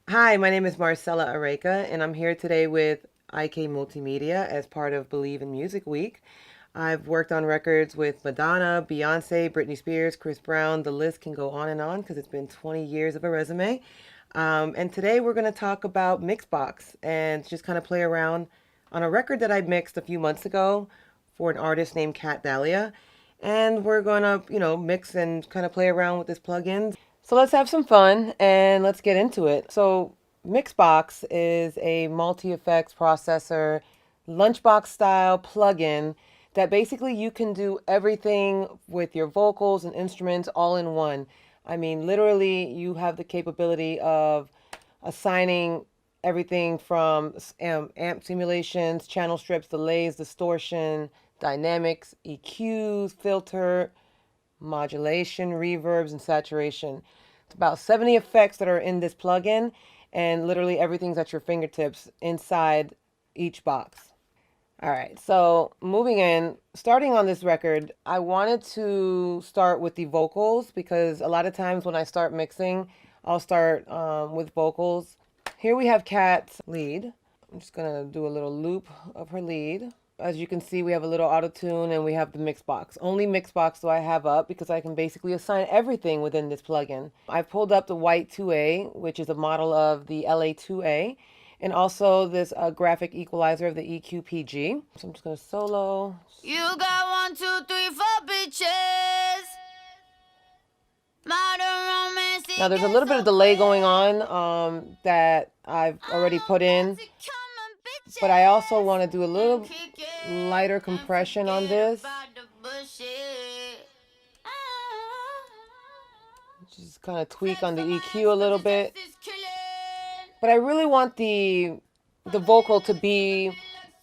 Hi, my name is Marcella Areca, and I'm here today with IK Multimedia as part of Believe in Music Week. I've worked on records with Madonna, Beyonce, Britney Spears, Chris Brown. The list can go on and on because it's been 20 years of a resume. And today we're going to talk about Mixbox and just kind of play around on a record that I mixed a few months ago for an artist named Kat Dahlia. And we're going to, mix and kind of play around with this plugin. So let's have some fun and let's get into it. So Mixbox is a multi-effects processor, lunchbox style plugin that basically you can do everything with your vocals and instruments all in one. I mean, literally, you have the capability of assigning everything from amp simulations, channel strips, delays, distortion, dynamics, EQs, filter, modulation, reverbs, and saturation. It's about 70 effects that are in this plugin, and literally everything's at your fingertips inside each box. All right, so moving in, starting on this record, I wanted to start with the vocals because a lot of times when I start mixing, I'll start with vocals. Here we have Kat's lead. I'm just gonna do a little loop of her lead. As you can see, we have a little auto tune and we have the mix box. Only mix box do I have up because I can basically assign everything within this plugin. I've pulled up the White 2A, which is a model of the LA 2A, and also this graphic equalizer of the EQ-PG. So I'm just gonna solo. You got 1, 2, 3, 4 bitches. Now there's a little bit of delay going on that I've already put in, but I also want to do a little lighter compression on this. Just kind of tweak on the EQ a little bit. But I really want the vocal to be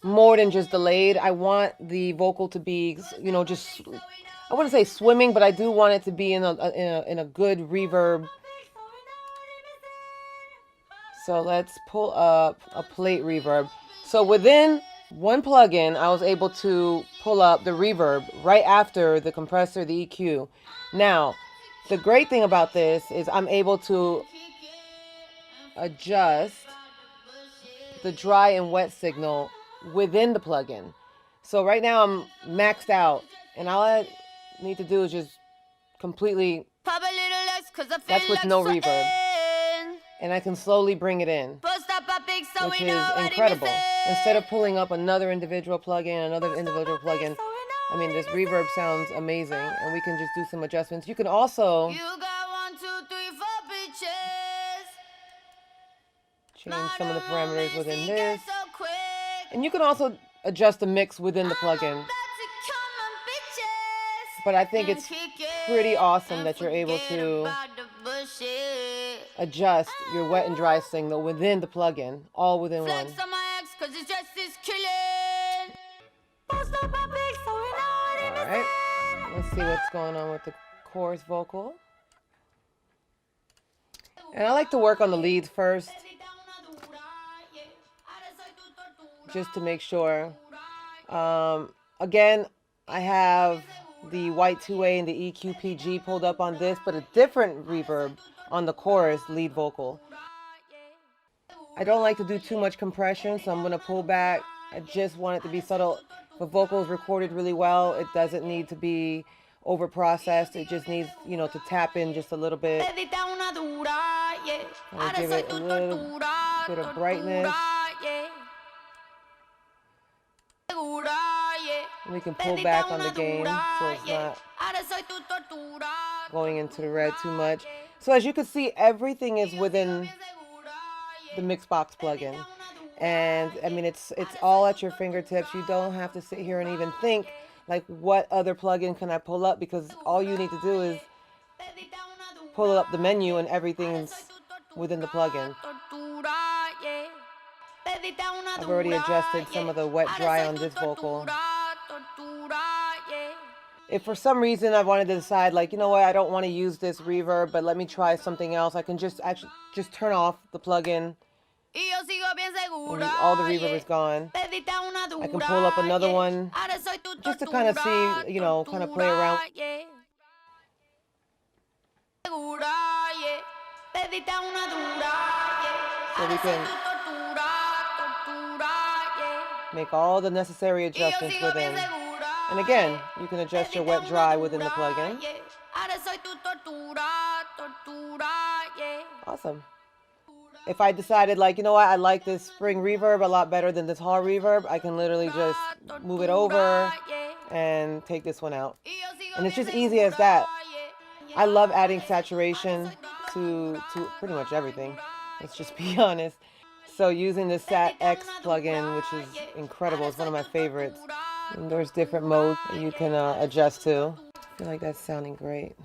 more than just delayed. I want the vocal to be, just, I wouldn't say swimming, but I do want it to be in a good reverb. So let's pull up a plate reverb. So within one plugin, I was able to pull up the reverb right after the compressor, the EQ. Now, the great thing about this is I'm able to adjust the dry and wet signal within the plugin. So right now I'm maxed out, and all I need to do is just completely, that's with no reverb. And I can slowly bring it in, which is incredible. Instead of pulling up another individual plugin, I mean, this reverb sounds amazing, and we can just do some adjustments. You can also change some of the parameters within this, and you can also adjust the mix within the plugin. But I think it's pretty awesome that you're able to adjust your wet and dry signal within the plugin, all within one. Alright, let's see what's going on with the chorus vocal. And I like to work on the leads first, just to make sure. Again, I have the White 2A and the EQ-PG pulled up on this, but a different reverb on the chorus lead vocal. I don't like to do too much compression, so I'm going to pull back. I just want it to be subtle. The vocal is recorded really well. It doesn't need to be over processed. It just needs, to tap in just a little bit. I'll give it a little bit of brightness. We can pull back on the gain so it's not going into the red too much. So as you can see, everything is within the Mixbox plugin. And I mean, it's all at your fingertips. You don't have to sit here and even think like, what other plugin can I pull up? Because all you need to do is pull up the menu and everything's within the plugin. I've already adjusted some of the wet dry on this vocal. If for some reason I wanted to decide, like, you know what, I don't want to use this reverb, but let me try something else, I can just turn off the plugin. And all the reverb is gone. I can pull up another one just to kind of see, kind of play around. So we can make all the necessary adjustments within. And again, you can adjust your wet dry within the plugin. Awesome. If I decided, like, you know what, I like this spring reverb a lot better than this hall reverb, I can literally just move it over and take this one out. And it's just easy as that. I love adding saturation to pretty much everything. Let's just be honest. So using the Sat X plugin, which is incredible, it's one of my favorites. And there's different modes that you can adjust to. I feel like that's sounding great.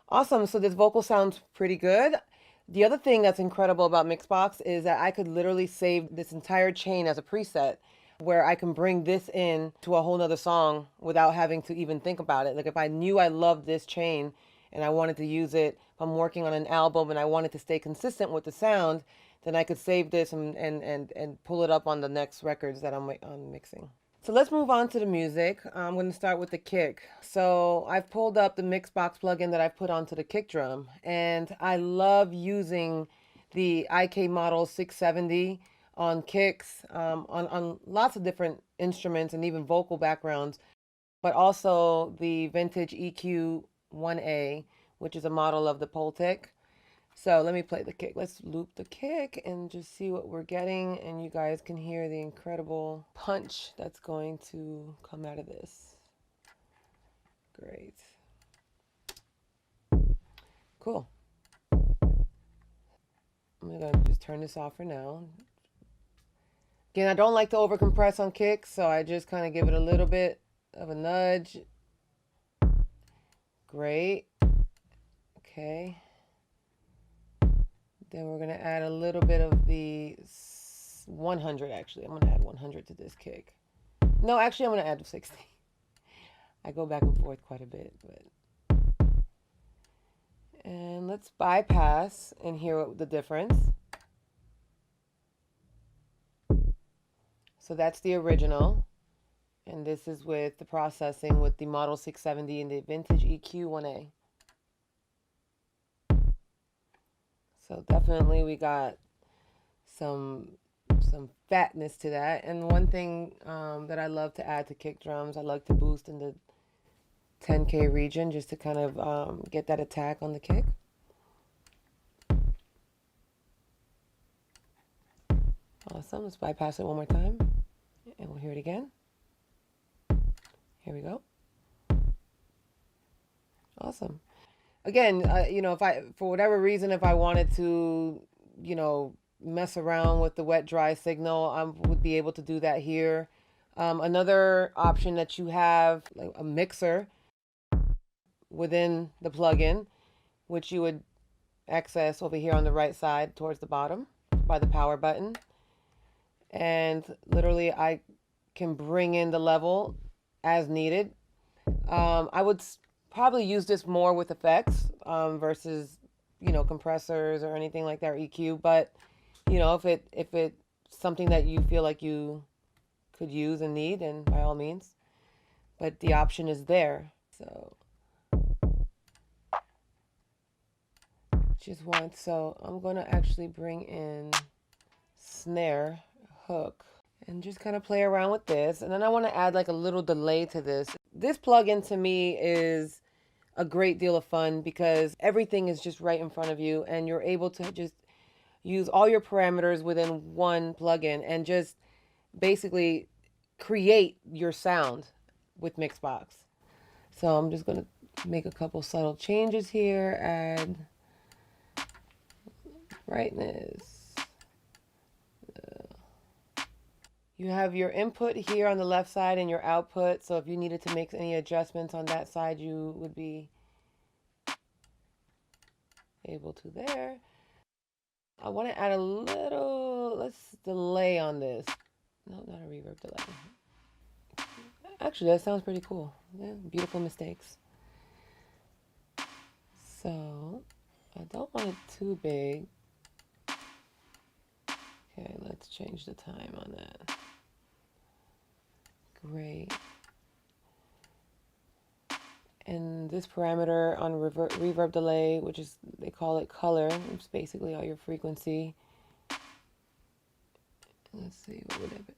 Awesome. So this vocal sounds pretty good. The other thing that's incredible about Mixbox is that I could literally save this entire chain as a preset where I can bring this in to a whole nother song without having to even think about it. Like if I knew I loved this chain and I wanted to use it, if I'm working on an album and I wanted to stay consistent with the sound, then I could save this and pull it up on the next records that I'm mixing. So let's move on to the music. I'm going to start with the kick. So I've pulled up the Mixbox plugin that I've put onto the kick drum, and I love using the IK Model 670 on kicks, on lots of different instruments and even vocal backgrounds, but also the vintage EQ 1A, which is a model of the Pultec. So let me play the kick. Let's loop the kick and just see what we're getting. And you guys can hear the incredible punch that's going to come out of this. Great. Cool. I'm going to just turn this off for now. Again, I don't like to overcompress on kicks, so I just kind of give it a little bit of a nudge. Great. Okay. Then we're going to add a little bit of the 100, actually. I'm going to add 100 to this kick. No, actually, I'm going to add 60. I go back and forth quite a bit. And let's bypass and hear the difference. So that's the original. And this is with the processing with the Model 670 and the vintage EQ 1A. So definitely we got some fatness to that. And one thing that I love to add to kick drums, I like to boost in the 10K region just to kind of get that attack on the kick. Awesome. Let's bypass it one more time and we'll hear it again. Here we go. Awesome. Again, you know, if I, for whatever reason, if I wanted to, you know, mess around with the wet dry signal, I would be able to do that here. Another option that you have, like a mixer within the plugin, which you would access over here on the right side towards the bottom by the power button. And literally I can bring in the level as needed. I would probably use this more with effects versus, you know, compressors or anything like that, or EQ. But, you know, if it's something that you feel like you could use and need, then by all means. But the option is there. So so I'm going to actually bring in snare, hook, and just kind of play around with this. And then I want to add like a little delay to this. This plugin to me is a great deal of fun because everything is just right in front of you and you're able to just use all your parameters within one plugin and just basically create your sound with Mixbox. So I'm just going to make a couple subtle changes here, add brightness. You have your input here on the left side and your output. So if you needed to make any adjustments on that side, you would be able to there. I want to add a little, let's delay on this. No, not a reverb delay. Actually, that sounds pretty cool. Yeah, beautiful mistakes. So I don't want it too big. Okay, let's change the time on that. Great. And this parameter on reverb delay, which is, they call it color, it's basically all your frequency. Let's see,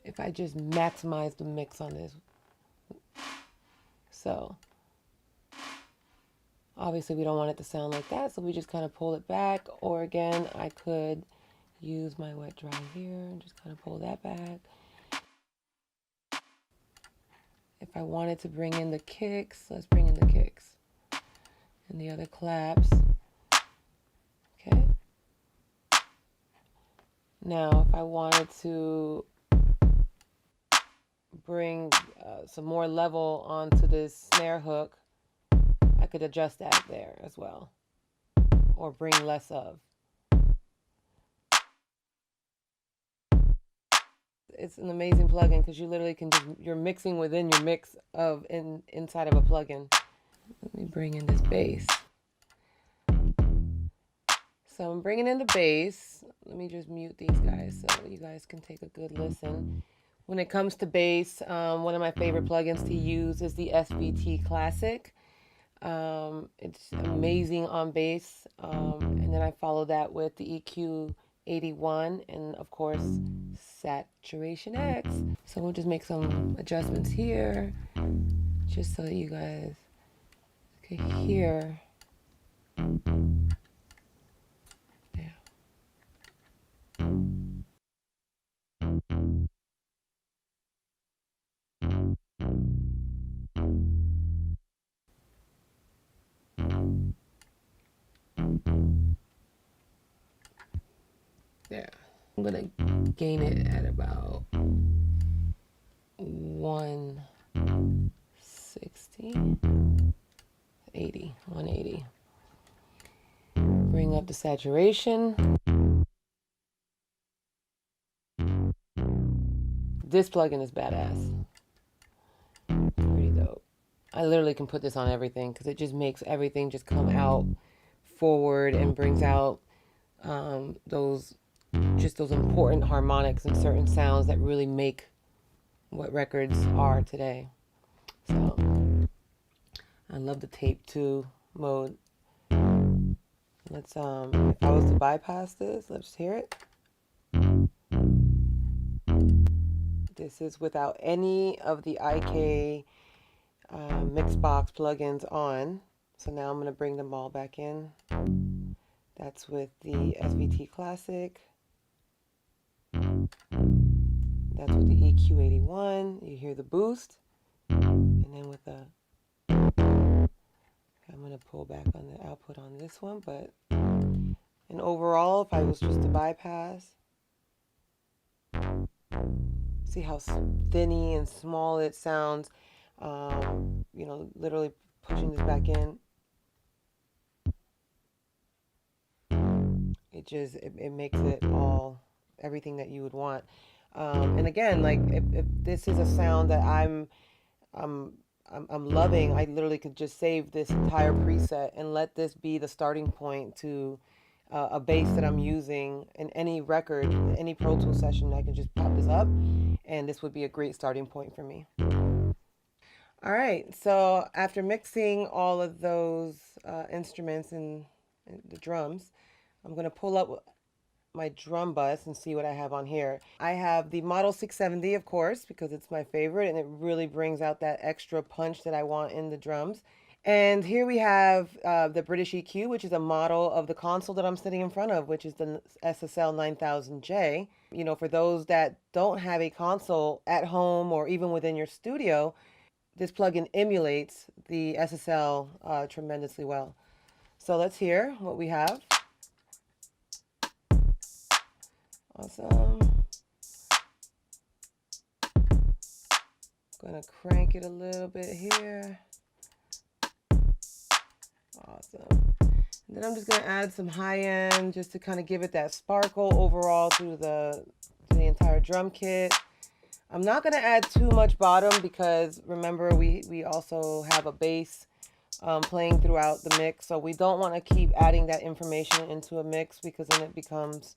if I just maximize the mix on this. So obviously we don't want it to sound like that, so we just kind of pull it back. Or again, I could use my wet dry here and just kind of pull that back. If I wanted to bring in the kicks, let's bring in the kicks and the other claps. Okay. Now, if I wanted to bring some more level onto this snare hook, I could adjust that there as well, or bring less of. It's an amazing plugin because you literally can you're mixing within your mix of inside of a plugin. Let me bring in this bass. So I'm bringing in the bass. Let me just mute these guys so you guys can take a good listen. When it comes to bass, one of my favorite plugins to use is the SVT Classic. It's amazing on bass. And then I follow that with the EQ81 and of course Saturation X. So we'll just make some adjustments here just so that you guys can hear. There. I'm gonna gain it at about 160, 80, 180. Bring up the saturation. This plugin is badass. Pretty dope. I literally can put this on everything because it just makes everything just come out forward and brings out those important harmonics and certain sounds that really make what records are today. So I love the tape 2 mode. Let's if I was to bypass this, let's hear it. This is without any of the IK Mixbox plugins on. So now I'm going to bring them all back in. That's with the SVT Classic. That's with the EQ81. You hear the boost. And then with the... I'm going to pull back on the output on this one. But... And overall, if I was just to bypass... See how thinny and small it sounds. You know, literally pushing this back in. It makes it all everything that you would want. And again, like if this is a sound that I'm loving, I literally could just save this entire preset and let this be the starting point to a bass that I'm using in any record, any Pro Tools session. I can just pop this up, and this would be a great starting point for me. All right, so after mixing all of those instruments and the drums, I'm going to pull up my drum bus and see what I have on here. I have the Model 670, of course, because it's my favorite and it really brings out that extra punch that I want in the drums. And here we have the British EQ, which is a model of the console that I'm sitting in front of, which is the SSL 9000J. You know, for those that don't have a console at home or even within your studio, this plugin emulates the SSL tremendously well. So let's hear what we have. Awesome. Gonna crank it a little bit here. Awesome. And then I'm just gonna add some high end just to kind of give it that sparkle overall through the entire drum kit. I'm not gonna add too much bottom because remember we also have a bass playing throughout the mix, so we don't want to keep adding that information into a mix because then it becomes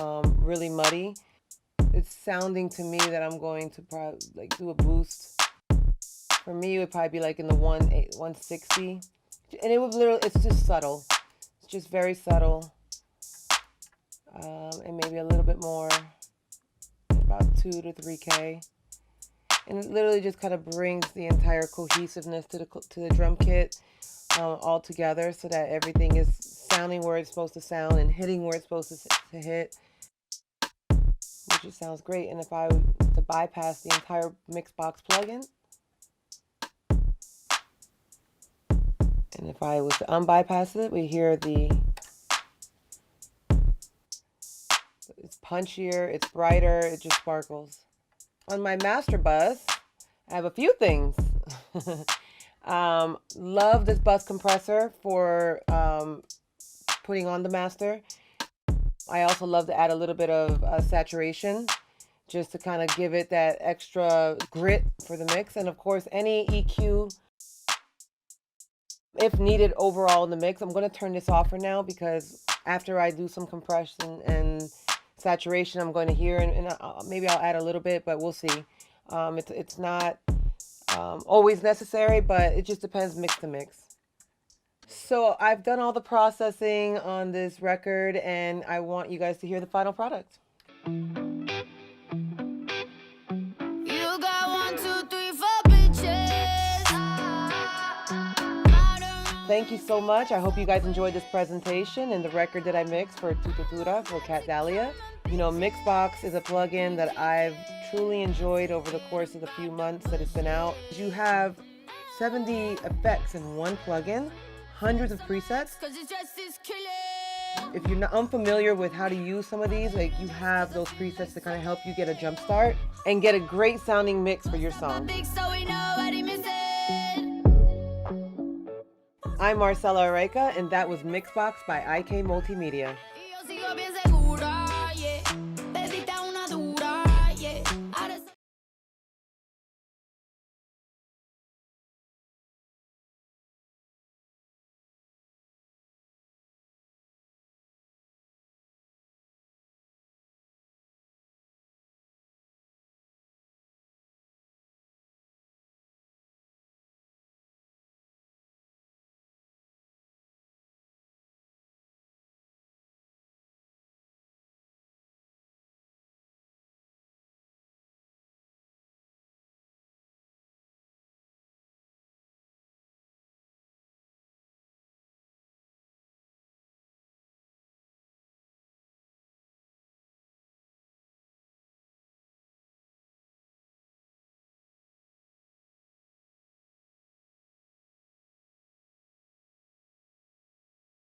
really muddy. It's sounding to me that I'm going to probably like do a boost. For me, it would probably be like in the 160, and it would literally, it's just subtle. It's just very subtle, and maybe a little bit more. about 2 to 3K. And it literally just kind of brings the entire cohesiveness to the drum kit all together, so that everything is sounding where it's supposed to sound and hitting where it's supposed to hit, which just sounds great. And if I was to bypass the entire Mixbox plugin, and if I was to unbypass it, we hear it's punchier, it's brighter, it just sparkles. On my master bus, I have a few things. Love this bus compressor for putting on the master. I also love to add a little bit of saturation, just to kind of give it that extra grit for the mix. And of course, any EQ, if needed overall in the mix. I'm going to turn this off for now, because after I do some compression and saturation, I'm going to hear, and maybe I'll add a little bit, but we'll see. It's not always necessary, but it just depends mix to mix. So I've done all the processing on this record, and I want you guys to hear the final product. You got 1, 2, 3, 4 bitches. Thank you so much. I hope you guys enjoyed this presentation and the record that I mixed for Tututura for Cat Dahlia. You know, Mixbox is a plugin that I've truly enjoyed over the course of the few months that it's been out. You have 70 effects in one plugin, hundreds of presets. If you're not unfamiliar with how to use some of these, like, you have those presets to kind of help you get a jump start and get a great sounding mix for your song. I'm Marcela Areca, and that was Mixbox by IK Multimedia.